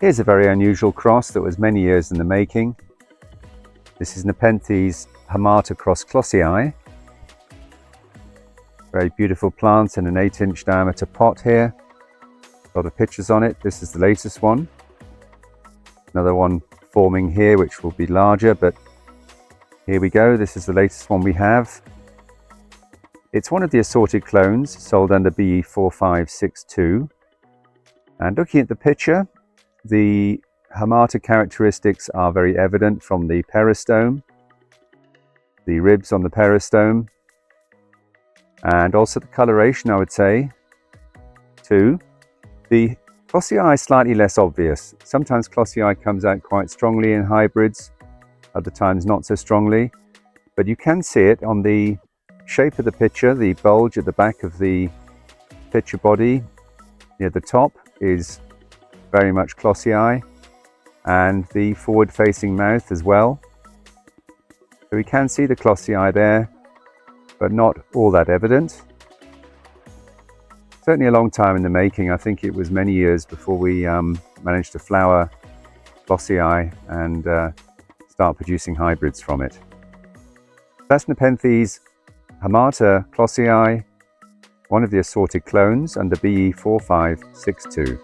Here's a very unusual cross that was many years in the making. This is nepenthes hamata cross klossii. Very beautiful plants in an 8-inch diameter pot here. A lot of pictures on it. This is the latest one. Another one forming here which will be larger, but here we go. This is the latest one we have. It's one of the assorted clones sold under BE-4562. And looking at the picture, the hamata characteristics are very evident from the peristome, the ribs on the peristome, and also the coloration, I would say, too. The klossii is slightly less obvious. Sometimes klossii comes out quite strongly in hybrids, other times not so strongly, but you can see it on the shape of the picture. The bulge at the back of the picture body near the top is very much klossii, and the forward-facing mouth as well. So we can see the klossii there, but not all that evident. Certainly a long time in the making. I think it was many years before we managed to flower klossii and start producing hybrids from it. That's nepenthes hamata klossii, one of the assorted clones under BE-4562.